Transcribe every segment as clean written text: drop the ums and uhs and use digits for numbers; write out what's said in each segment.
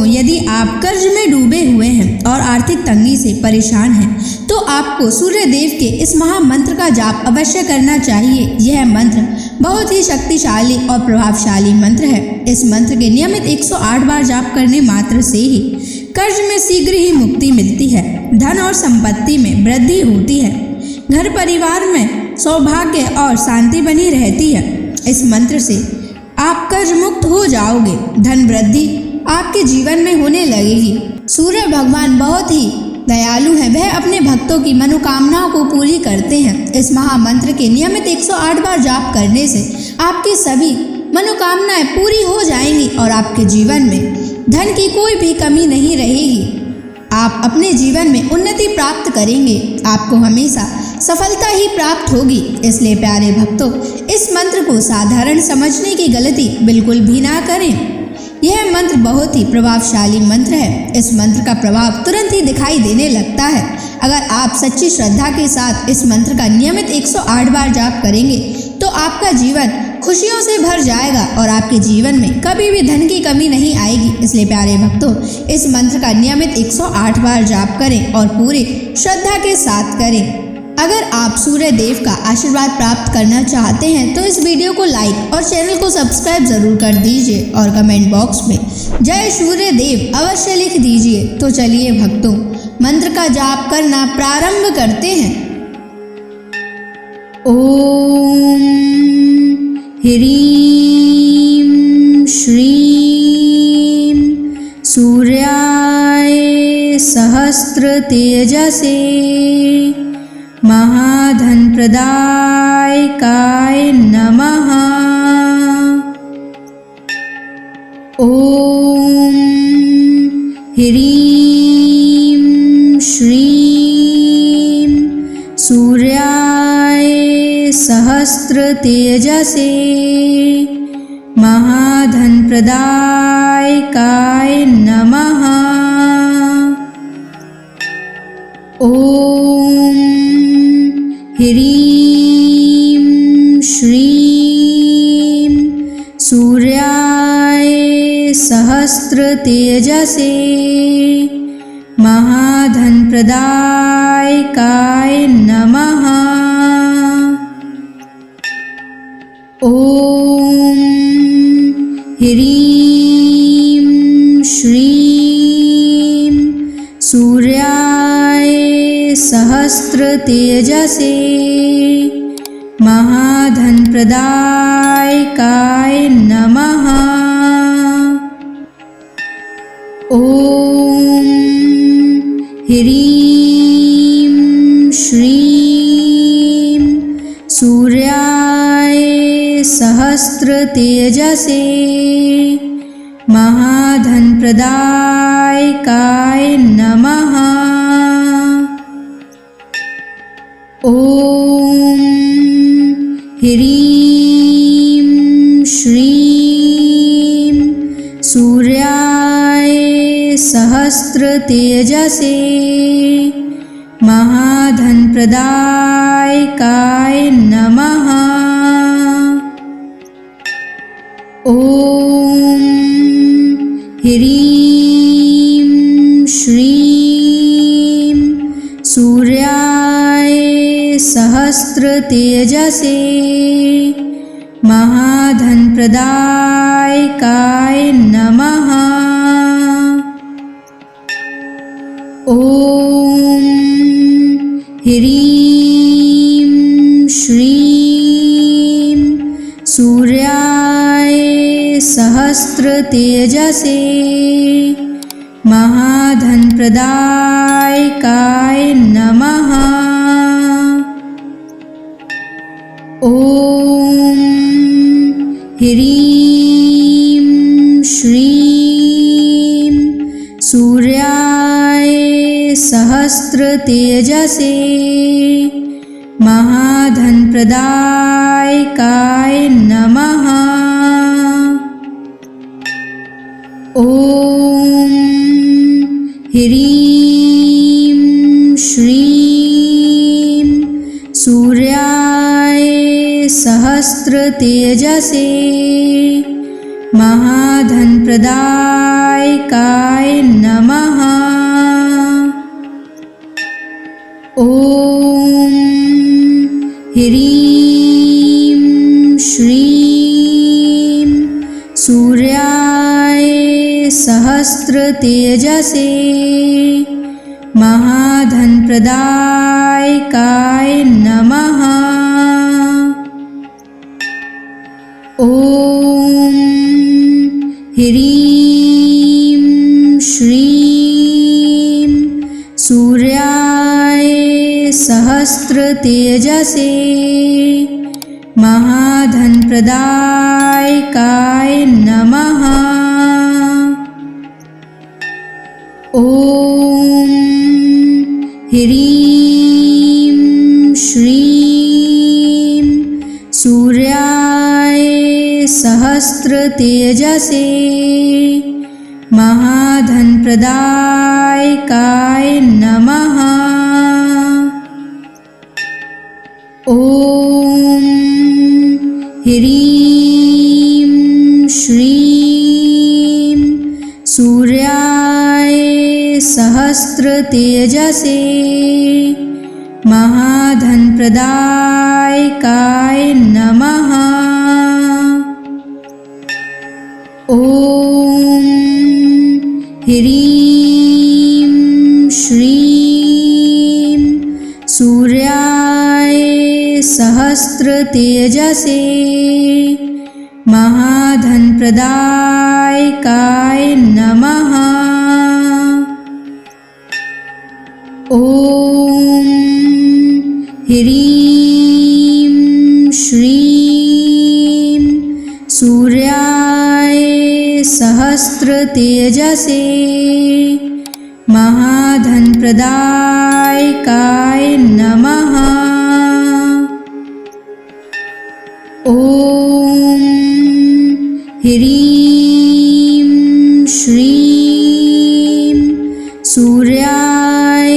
भक्तों, यदि आप कर्ज में डूबे हुए हैं और आर्थिक तंगी से परेशान हैं, तो आपको सूर्य देव के इस महामंत्र का जाप अवश्य करना चाहिए। यह मंत्र बहुत ही शक्तिशाली और प्रभावशाली मंत्र है। इस मंत्र के नियमित 108 बार जाप करने मात्र से ही कर्ज में शीघ्र ही मुक्ति मिलती है, धन और संपत्ति में वृद्धि होती है, घर परिवार में सौभाग्य और शांति बनी रहती है। इस मंत्र से आप कर्ज मुक्त हो जाओगे, धन वृद्धि आपके जीवन में होने लगेगी। सूर्य भगवान बहुत ही दयालु हैं, वह अपने भक्तों की मनोकामनाओं को पूरी करते हैं। इस महामंत्र के नियमित 108 बार जाप करने से आपकी सभी मनोकामनाएं पूरी हो जाएंगी और आपके जीवन में धन की कोई भी कमी नहीं रहेगी। आप अपने जीवन में उन्नति प्राप्त करेंगे, आपको हमेशा सफलता ही प्राप्त होगी। इसलिए प्यारे भक्तों, इस मंत्र को साधारण समझने की गलती बिल्कुल भी ना करें। यह मंत्र बहुत ही प्रभावशाली मंत्र है। इस मंत्र का प्रभाव तुरंत ही दिखाई देने लगता है। अगर आप सच्ची श्रद्धा के साथ इस मंत्र का नियमित 108 बार जाप करेंगे तो आपका जीवन खुशियों से भर जाएगा और आपके जीवन में कभी भी धन की कमी नहीं आएगी। इसलिए प्यारे भक्तों, इस मंत्र का नियमित 108 बार जाप करें और पूरी श्रद्धा के साथ करें। अगर आप सूर्य देव का आशीर्वाद प्राप्त करना चाहते हैं तो इस वीडियो को लाइक और चैनल को सब्सक्राइब जरूर कर दीजिए और कमेंट बॉक्स में जय सूर्य देव अवश्य लिख दीजिए। तो चलिए भक्तों, मंत्र का जाप करना प्रारंभ करते हैं। ओम ह्रीं श्रीं सूर्याय सहस्र तेजसे महाधन प्रदायकाय नमः। ओम ह्रीं श्रीं सूर्याय सहस्र तेजसे महाधन प्रदायकाय नमः। ओम ह्रीं श्रीं सूर्याय सहस्र तेजसे महाधन प्रदायकाय नमः। ओम ह्रीं श्रीं सूर्याय सहस्र तेजसे महाधन प्रदायकाय नमः। ओम ह्रीं श्रीं सूर्याय सहस्र तेजसे महाधन प्रदायकाय नमः। ओम ह्रीं श्रीं सूर्याय सहस्र तेजसे महाधन प्रदायकाय नमः। ओम ह्रीं श्रीं सूर्याय सहस्र तेजसे महाधन प्रदायकाय नमः। ओम ह्रीं श्रीं सूर्याय सहस्र तेजसे महाधन प्रदायकाय नमः। ओम ह्रीं श्रीं सूर्याय सहस्र तेजसे महाधन प्रदायकाय नमः। ओम ह्रीं श्रीं सूर्याय सहस्र तेजसे महाधनप्रदायकाय नमः। ॐ ह्रीं श्रीं सूर्याय सहस्रतेजसे महाधनप्रदायकाय नमः। ॐ ह्रीं श्रीं सूर्याय सहस्रतेजसे महाधनप्रदायकाय नमः। ॐ ह्रीं श्रीं सूर्याय सहस्रतेजसे महाधनप्रदायकाय नमः। ॐ ह्रीं श्रीं सूर्याय सहस्रतेजसे महाधनप्रदायकाय नमः। ॐ ह्रीं श्रीं सूर्याय सहस्रतेजसे महाधनप्रदायकाय नमः। ॐ ह्रीं श्रीं सूर्याय सहस्रतेजसे महाधनप्रदायकाय नमः। ॐ ह्रीं श्रीं सूर्याय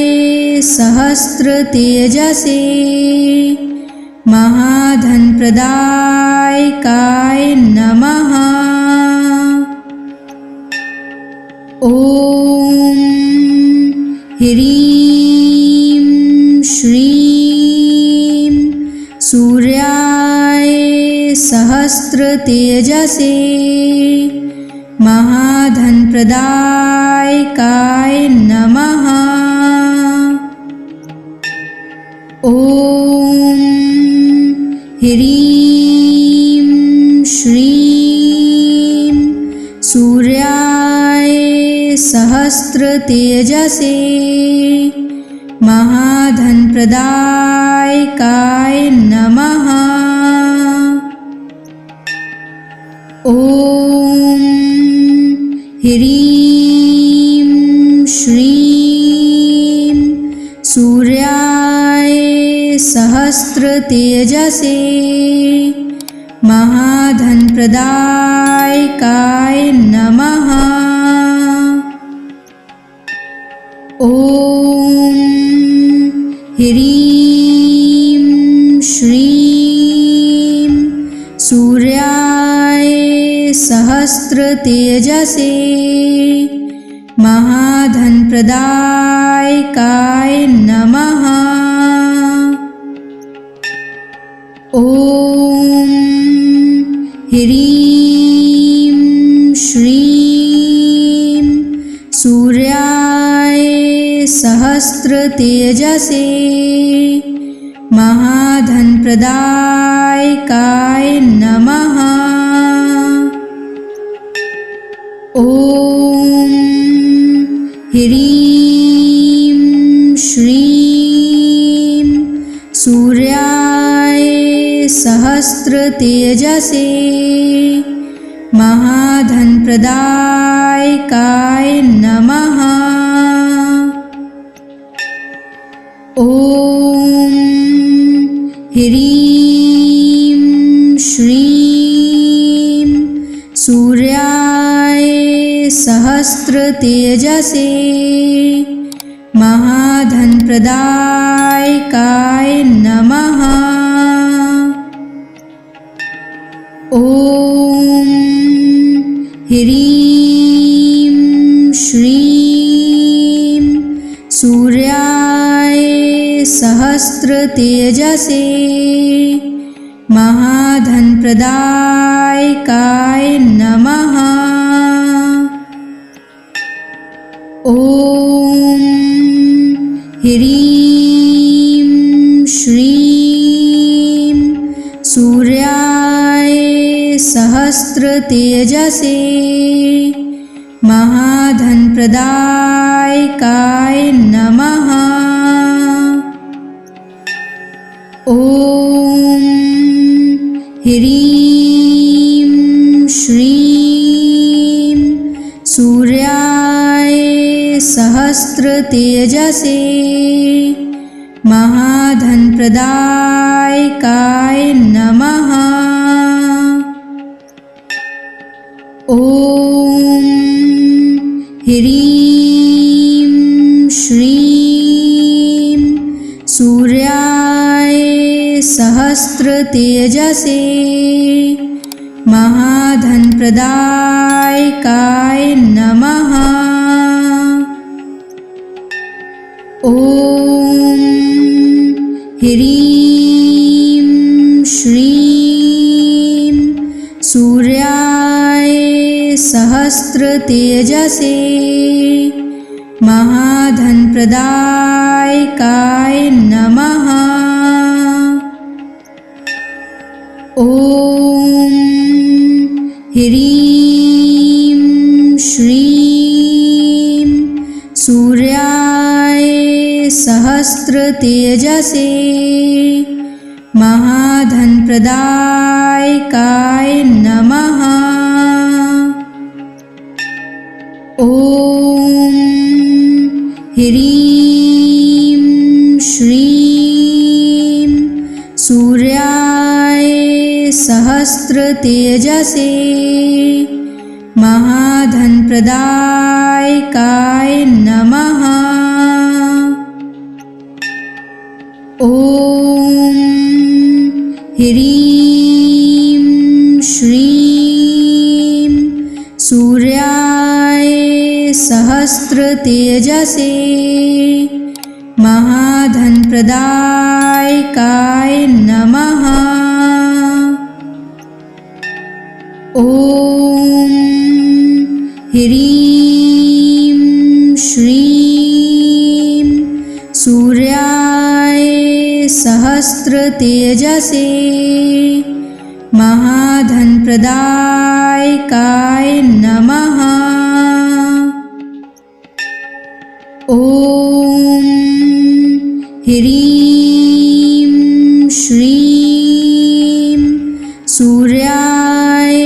सहस्रतेजसे महाधनप्रदायकाय नमः। ॐ ह्रीं श्रीं सूर्याय सहस्रतेजसे महाधनप्रदायकाय नमः। ॐ ह्रीं श्रीं सूर्याय सहस्रतेजसे महाधनप्रदायकाय नमः। ॐ ह्रीं श्रीं सूर्याय सहस्रतेजसे महाधनप्रदायकाय नमः। ॐ ह्रीं श्रीं सूर्याय सहस्रतेजसे महाधनप्रदायकाय नमः। ॐ ह्रीं श्रीं सूर्याय सहस्रतेजसे महाधनप्रदायकाय नमः। ॐ ह्रीं श्रीं सूर्याय सहस्रतेजसे महाधनप्रदायकाय नमः। ॐ ह्रीं श्रीं सूर्याय सहस्रतेजसे महाधनप्रदायकाय नमः। ॐ ह्रीं श्रीं सूर्याय सहस्रतेजसे महाधनप्रदायकाय नमः। ॐ ह्रीं श्रीं सूर्याय सहस्रतेजसे महाधनप्रदायकाय नमः। ॐ ह्रीं श्रीं सूर्याय सहस्रतेजसे महाधनप्रदायकाय नमः। ॐ ह्रीं श्रीं सूर्याय सहस्रतेजसे महाधनप्रदायकाय नमः। ॐ ह्रीं श्रीं सूर्याय सहस्रतेजसे महाधनप्रदायकाय नमः। ॐ ह्रीं श्रीं सूर्याय सहस्रतेजसे महाधनप्रदायकाय नमः। ॐ ह्रीं श्रीं सूर्याय सहस्रतेजसे महाधनप्रदायकाय नमः। ॐ ह्रीं श्रीं सूर्याय सहस्रतेजसे महाधनप्रदायकाय नमः। ॐ ह्रीं श्रीं सूर्याय सहस्रतेजसे महाधनप्रदायकाय नमः। ॐ ह्रीं श्रीं सूर्याय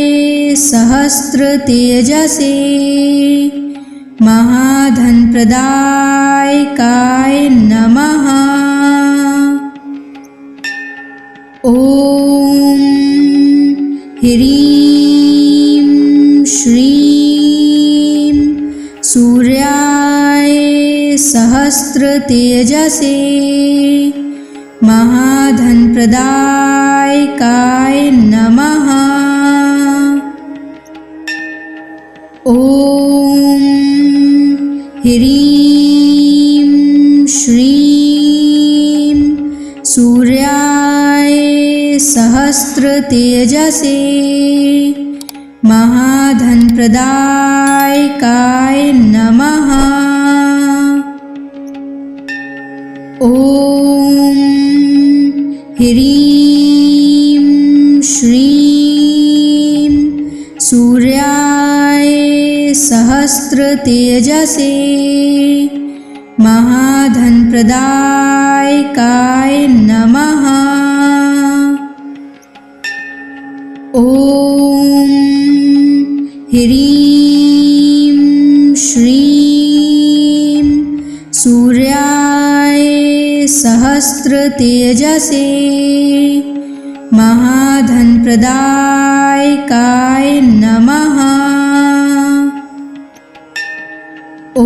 सहस्रतेजसे महाधनप्रदायकाय नमः। ॐ ह्रीं श्रीं सूर्याय सहस्रतेजसे महाधनप्रदायकाय नमः। ॐ ह्रीं श्रीं सूर्याय सहस्रतेजसे महाधनप्रदायकाय नमः। ॐ ह्रीं श्रीं सूर्याय सहस्रतेजसे महाधनप्रदायकाय नमः। ॐ ह्रीं श्रीं सूर्याय सहस्रतेजसे महाधनप्रदायकाय नमः। ॐ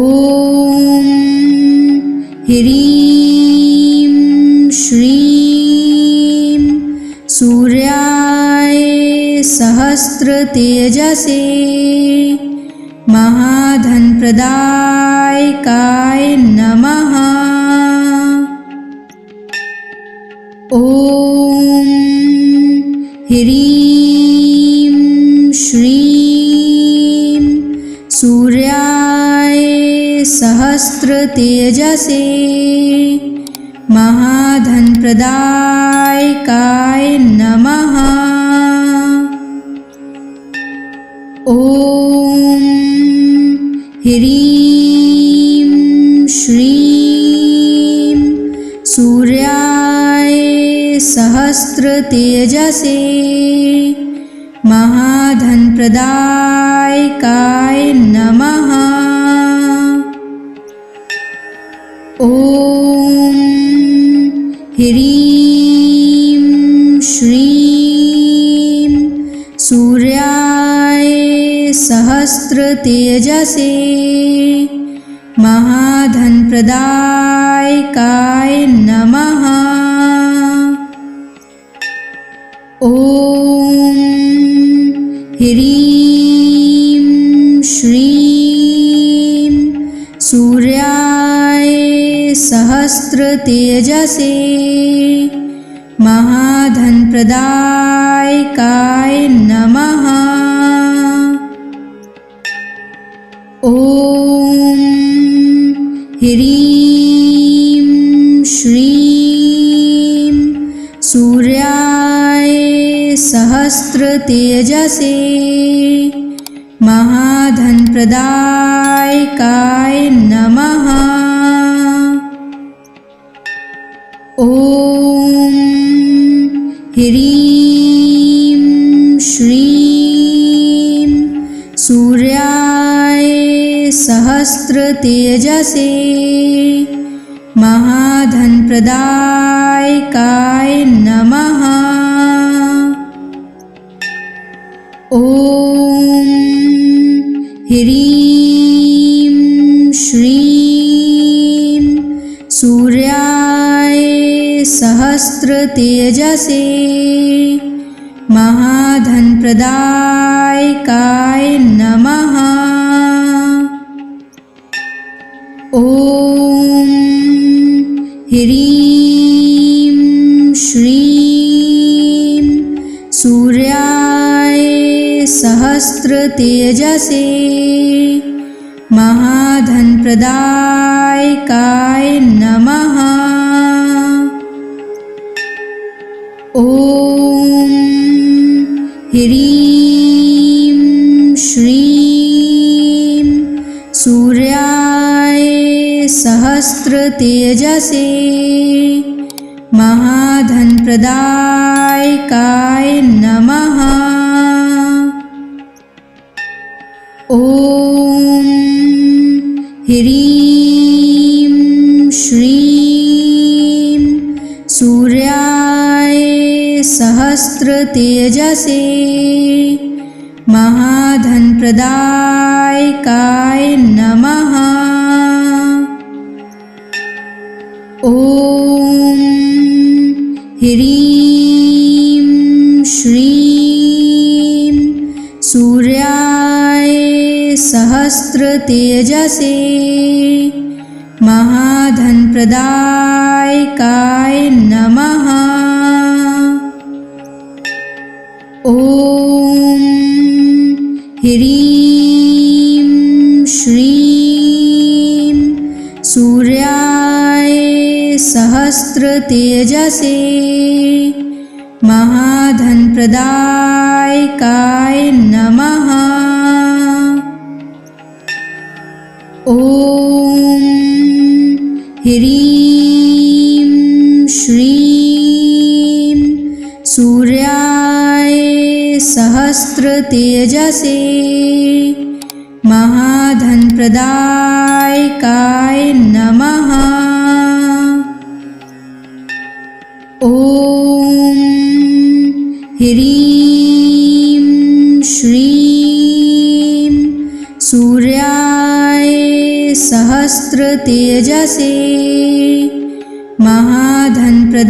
ह्रीं श्रीं सूर्याय सहस्रतेजसे महाधनप्रदायकाय नमः। ॐ ह्रीं श्रीं सूर्याय सहस्रतेजसे महाधनप्रदायकाय नमः। ॐ ह्रीं श्रीं सूर्याय सहस्रतेजसे महाधनप्रदायकाय नमः। ॐ ह्रीं श्रीं सूर्याय सहस्रतेजसे महाधनप्रदायकाय नमः। ॐ ह्रीं श्रीं सूर्याय सहस्रतेजसे महाधनप्रदायकाय नमः। ॐ ह्रीं श्रीं सूर्याय सहस्रतेजसे महाधनप्रदायकाय नमः। ॐ ह्रीं श्रीं सूर्याय सहस्रतेजसे महाधनप्रदायकाय नमः। ॐ ह्रीं श्रीं सूर्याय सहस्रतेजसे महाधनप्रदायकाय नमः। ॐ ह्रीं श्रीं सूर्याय सहस्रतेजसे महाधनप्रदायकाय नमः। ॐ ह्रीं श्रीं सूर्याय सहस्रतेजसे महाधनप्रदायकाय नमः। ॐ ह्रीं श्रीं सूर्याय सहस्रतेजसे महाधनप्रदायकाय नमः। ॐ ह्रीं श्रीं सूर्याय सहस्रतेजसे महाधनप्रदायकाय नमः। ॐ ह्रीं श्रीं सूर्याय सहस्रतेजसे महाधनप्रदायकाय नमः। ॐ ह्रीं श्रीं सूर्याय सहस्रतेजसे महाधनप्रदायकाय नमः। ॐ ह्रीं श्रीं सूर्याय सहस्रतेजसे महाधनप्रदायकाय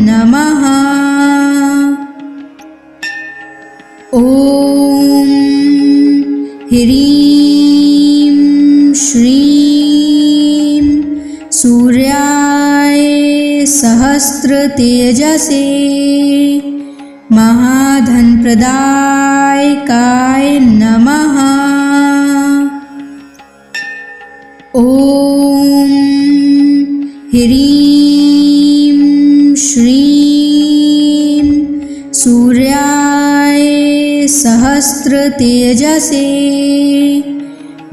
नमः। सहस्रतेजसे महाधनप्रदायकाय नमः। ॐ ह्रीं श्रीं सूर्याय सहस्रतेजसे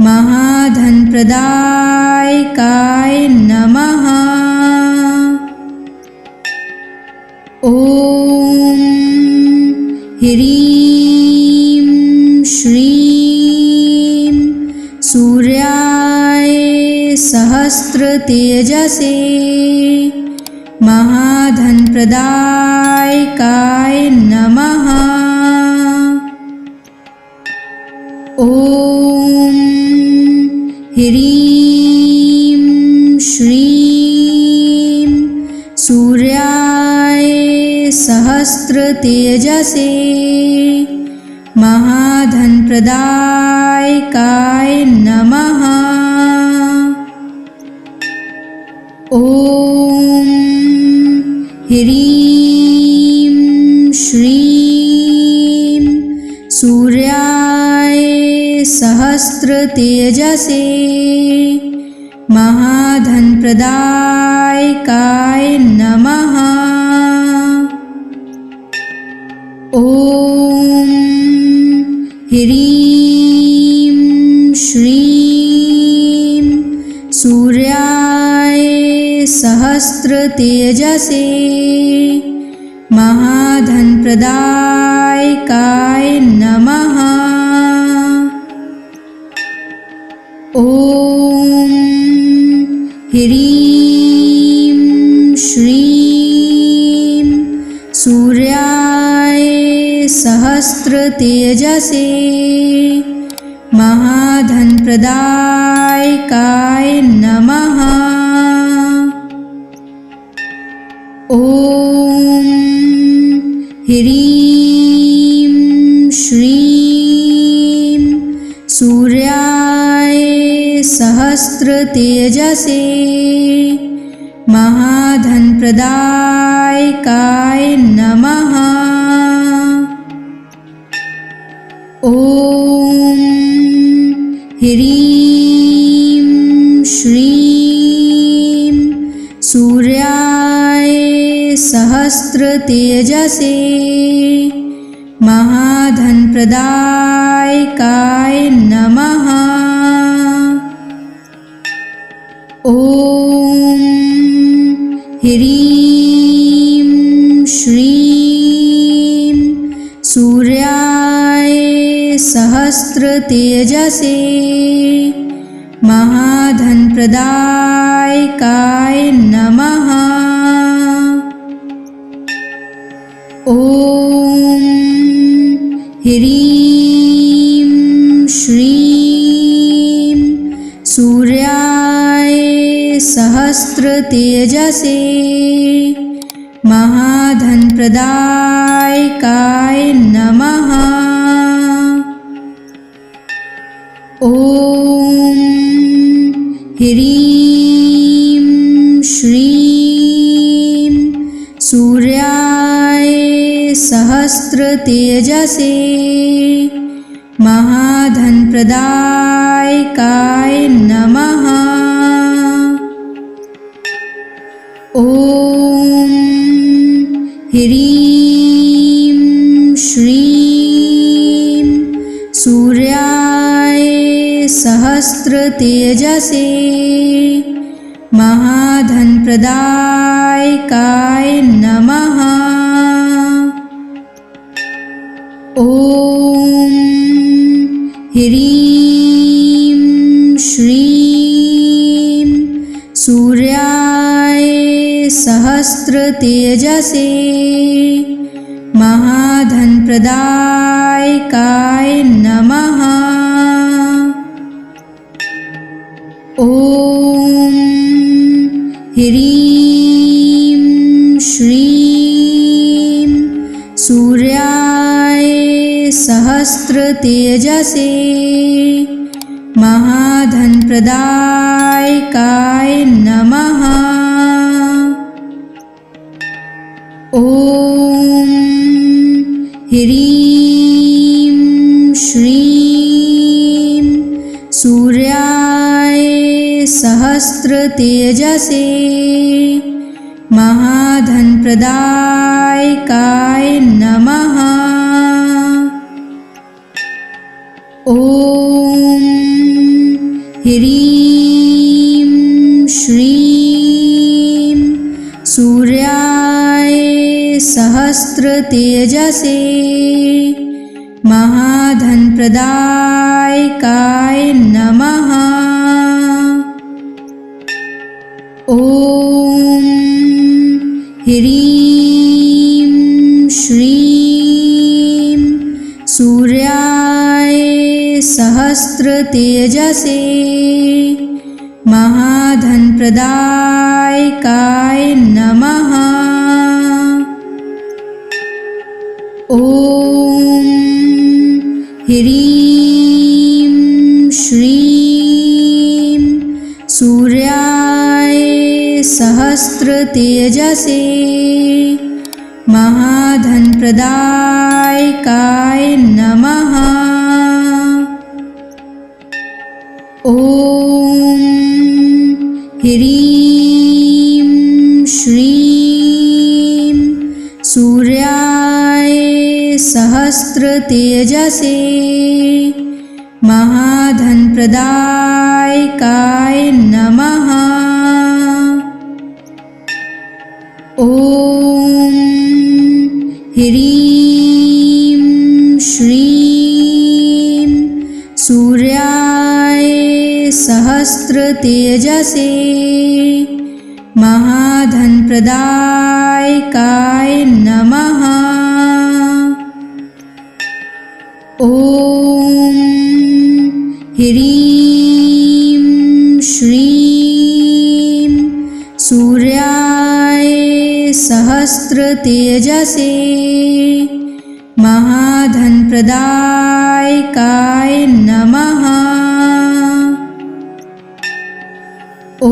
महाधनप्रदायकाय नमः। ॐ ह्रीं श्रीं सूर्याय सहस्रतेजसे महाधनप्रदायकाय नमः। ॐ ह्रीं श्रीं सूर्याय सहस्रतेजसे महाधनप्रदायकाय नमः। ॐ ह्रीं श्रीं सूर्याय सहस्रतेजसे महाधनप्रदायकाय नमः। ॐ ह्रीं श्रीं सूर्याय सहस्रतेजसे महाधनप्रदायकाय नमः। ॐ ह्रीं श्रीं सूर्याय सहस्रतेजसे महाधनप्रदायकाय नमः। ॐ ह्रीं श्रीं सूर्याय सहस्रतेजसे महाधनप्रदायकाय नमः। ॐ ह्रीं श्रीं सूर्याय सहस्रतेजसे महाधनप्रदायकाय नमः। ॐ ह्रीं श्रीं सूर्याय सहस्रतेजसे महाधनप्रदायकाय नमः। ॐ ह्रीं श्रीं सूर्याय सहस्रतेजसे महाधनप्रदायकाय नमः। ॐ ह्रीं श्रीं सूर्याय सहस्रतेजसे महाधनप्रदायकाय नमः। ॐ ह्रीं श्रीं सूर्याय सहस्रतेजसे महाधनप्रदायकाय नमः। ॐ ह्रीं श्रीं सूर्याय सहस्रतेजसे महाधनप्रदायकाय नमः। ॐ ह्रीं श्रीं सूर्याय सहस्रतेजसे महाधनप्रदायकाय नमः। ॐ ह्रीं श्रीं सूर्याय सहस्रतेजसे महाधनप्रदायकाय नमः। ॐ ह्रीं श्रीं सूर्याय सहस्रतेजसे महाधनप्रदायकाय नमः। ॐ ह्रीं श्रीं सूर्याय सहस्रतेजसे महाधनप्रदायकाय नमः। ॐ ह्रीं श्रीं सूर्याय सहस्रतेजसे महाधनप्रदायकाय नमः। ॐ ह्रीं श्रीं सूर्याय सहस्रतेजसे महाधनप्रदायकाय नमः। ॐ ह्रीं श्रीं सूर्याय सहस्रतेजसे महाधनप्रदायकाय नमः। ॐ ह्रीं श्रीं सूर्याय सहस्रतेजसे महाधनप्रदायकाय नमः। ॐ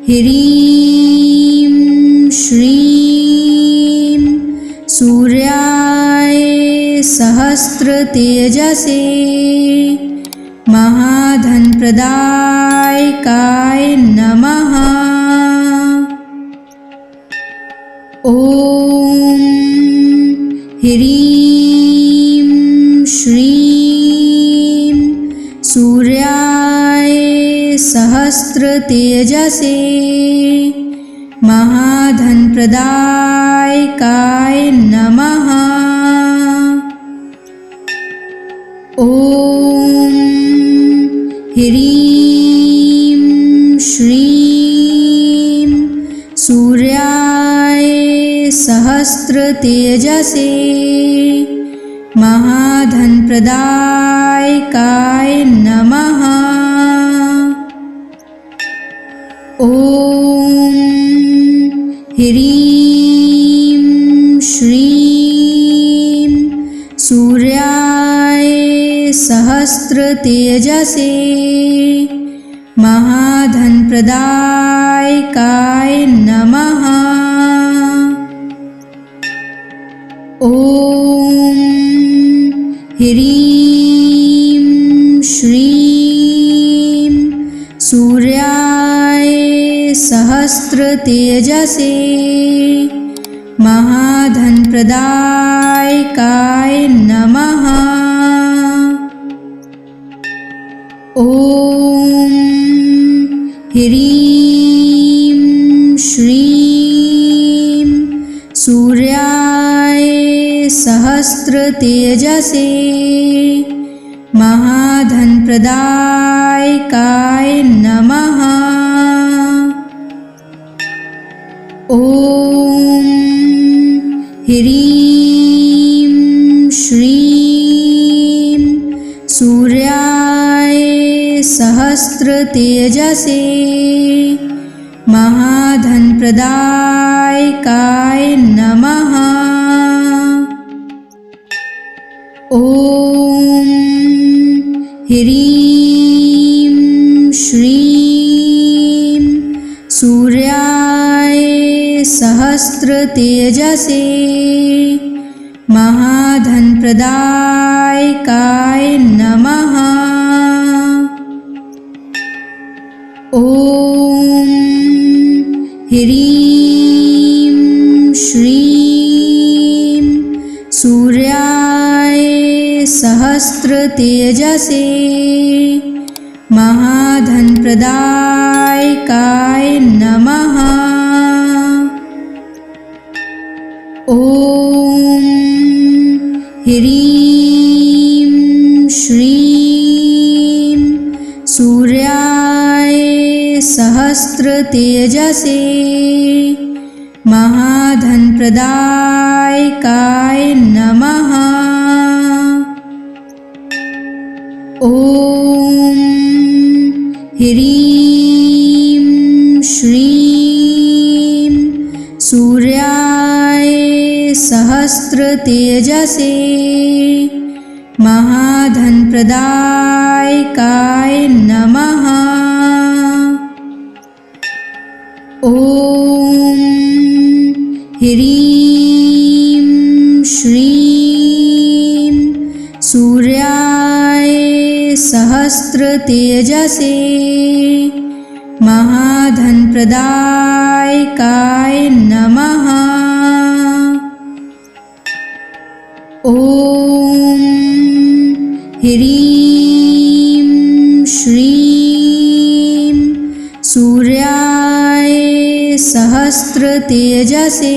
ह्रीं श्रीं सूर्याय सहस्रतेजसे महाधनप्रदायकाय नमः। ॐ ह्रीं श्रीं सूर्याय सहस्रतेजसे महाधनप्रदायकाय नमः। ॐ ह्रीं श्रीं सूर्याय सहस्रतेजसे महाधनप्रदायकाय नमः। ॐ ह्रीं श्रीं सूर्याय सहस्रतेजसे महाधनप्रदायकाय नमः। ॐ ह्रीं श्रीं सूर्याय सहस्रतेजसे महाधनप्रदायकाय नमः। ॐ ह्रीं श्रीं सूर्याय सहस्रतेजसे महाधनप्रदायकाय नमः। ॐ ह्रीं श्रीं सूर्याय सहस्रतेजसे महाधनप्रदायकाय नमः। ॐ ह्रीं श्रीं सूर्याय सहस्रतेजसे महाधनप्रदायकाय नमः। ॐ ह्रीं श्रीं सूर्याय सहस्रतेजसे महाधनप्रदायकाय नमः। ॐ ह्रीं श्रीं सूर्याय सहस्रतेजसे महाधनप्रदायकाय नमः। ॐ ह्रीं श्रीं सूर्याय सहस्रतेजसे महाधनप्रदायकाय नमः। ॐ ह्रीं श्रीं सूर्याय सहस्रतेजसे महाधनप्रदायकाय नमः। ॐ ह्रीं श्रीं सूर्याय सहस्रतेजसे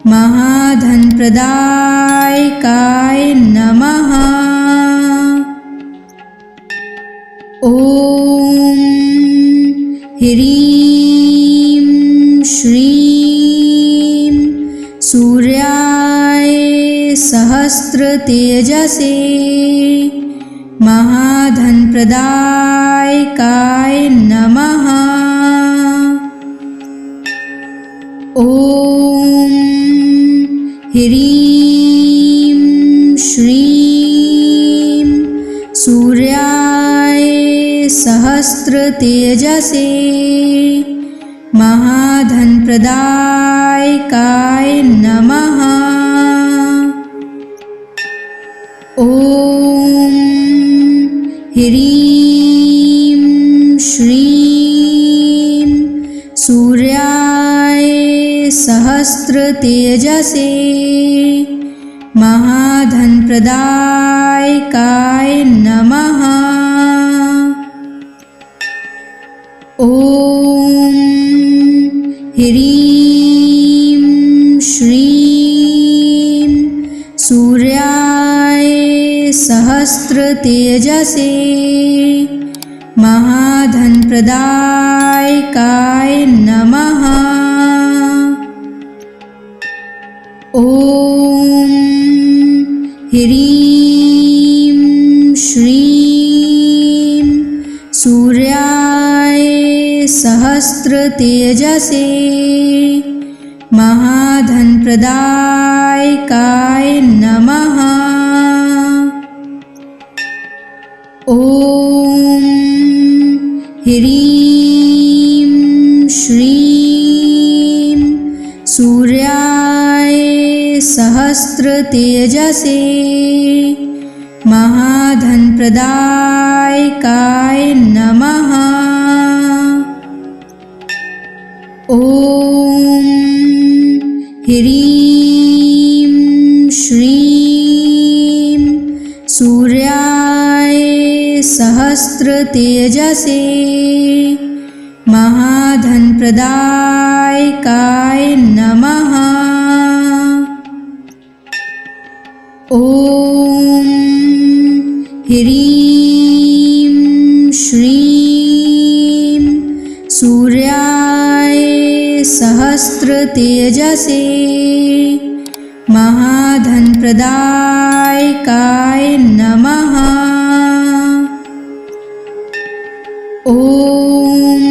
महाधनप्रदायकाय नमः। ॐ ह्रीं श्रीं सूर्याय सहस्रतेजसे महाधनप्रदायकाय नमः। ॐ ह्रीं श्रीं सूर्याय सहस्रतेजसे महाधनप्रदायकाय नमः। ॐ ह्रीं श्रीं सूर्याय सहस्रतेजसे महाधनप्रदायकाय नमः। ॐ ह्रीं श्रीं सूर्याय सहस्रतेजसे महाधनप्रदायकाय नमः। ॐ ह्रीं श्रीं सूर्याय सहस्रतेजसे महाधनप्रदायकाय नमः। ॐ ह्रीं श्रीं सूर्याय सहस्रतेजसे महाधनप्रदायकाय नमः। ॐ ह्रीं श्रीं सूर्याय सहस्रतेजसे महाधनप्रदायकाय नमः। ॐ ह्रीं श्रीं सूर्याय सहस्रतेजसे महाधनप्रदायकाय नमः। ॐ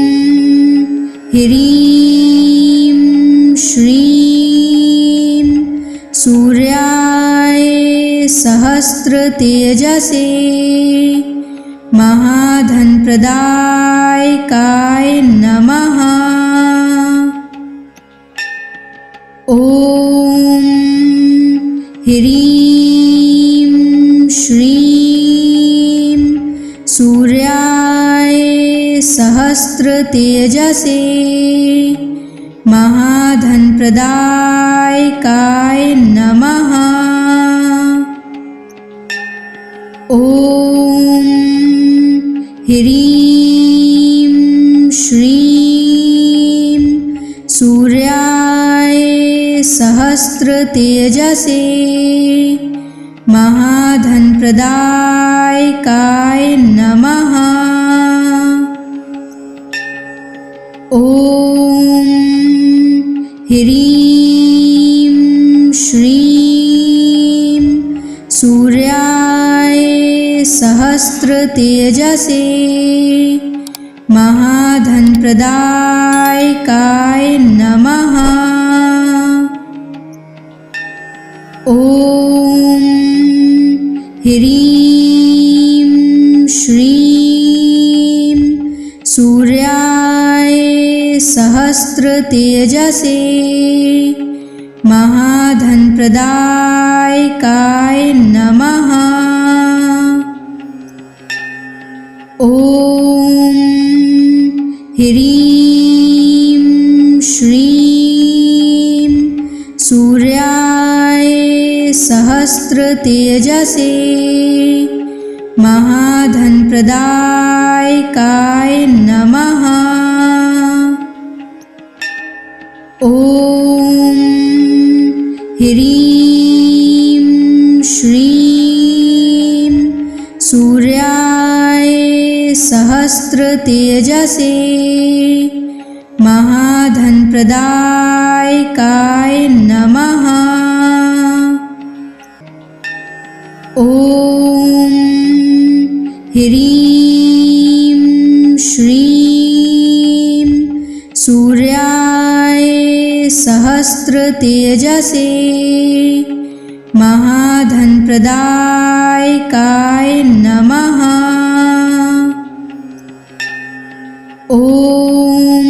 ह्रीं श्रीं सूर्याय सहस्रतेजसे महाधनप्रदायकाय नमः। ॐ ह्रीं श्रीं सूर्याय सहस्रतेजसे महाधनप्रदायकाय नमः। ॐ ह्रीं श्रीं सूर्याय सहस्रतेजसे महाधनप्रदायकाय नमः। ॐ ह्रीं श्रीं सूर्याय सहस्रतेजसे महाधनप्रदायकाय नमः। ॐ ह्रीं श्रीं सूर्याय सहस्रतेजसे महाधनप्रदायकाय नमः। ॐ ह्रीं श्रीं सूर्याय सहस्रतेजसे महाधनप्रदायकाय नमः। ॐ ह्रीं श्रीं सूर्याय सहस्रतेजसे महाधनप्रदायकाय नमः। ॐ ह्रीं श्रीं सूर्याय सहस्रतेजसे महाधनप्रदायकाय नमः। ॐ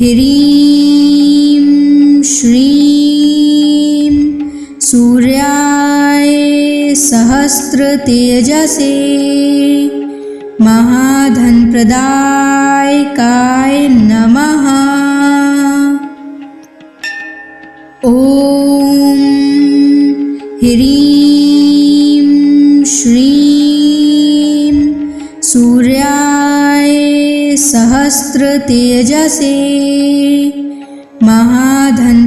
ह्रीं श्रीं सूर्याय सहस्रतेजसे महाधनप्रदायकाय नमः। ॐ ह्रीं श्रीं सूर्याय सहस्रतेजसे महाधनप्रदायकाय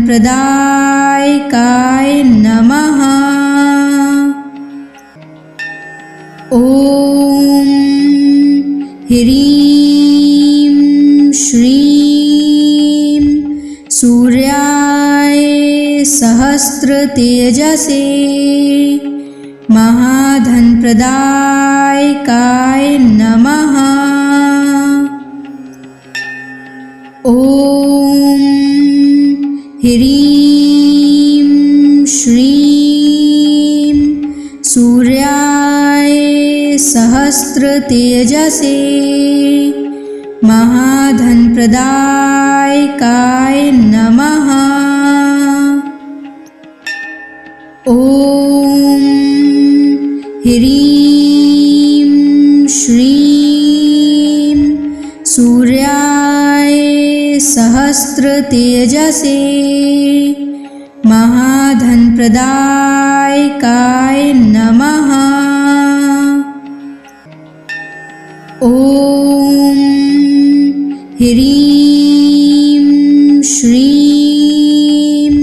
नमः। ॐ ह्रीं श्रीं सूर्याय सहस्रतेजसे महाधनप्रदायकाय नमः। ॐ ह्रीं श्रीं सूर्याय सहस्रतेजसे महाधनप्रदायकाय नमः। ॐ ह्रीं श्रीं सूर्याय सहस्रतेजसे महाधनप्रदायकाय नमः। ॐ ह्रीं श्रीं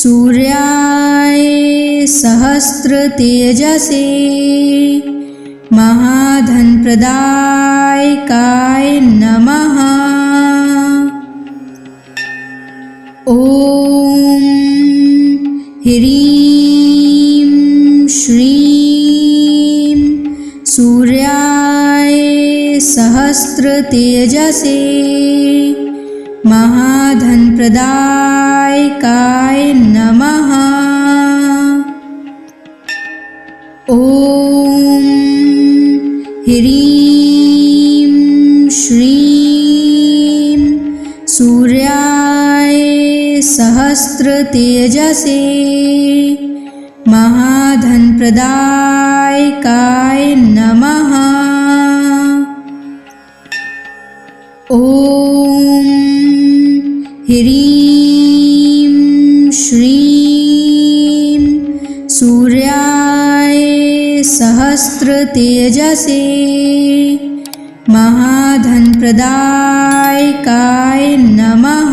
सूर्याय सहस्रतेजसे महाधनप्रदायकाय नमः। ॐ ह्रीं श्रीं सूर्याय सहस्रतेजसे महाधनप्रदायकाय नमः। ॐ ह्रीं श्रीं सूर्याय सहस्रतेजसे महाधनप्रदायकाय नमः। ॐ ह्रीं श्रीं सूर्याय सहस्रतेजसे महाधनप्रदायकाय नमः।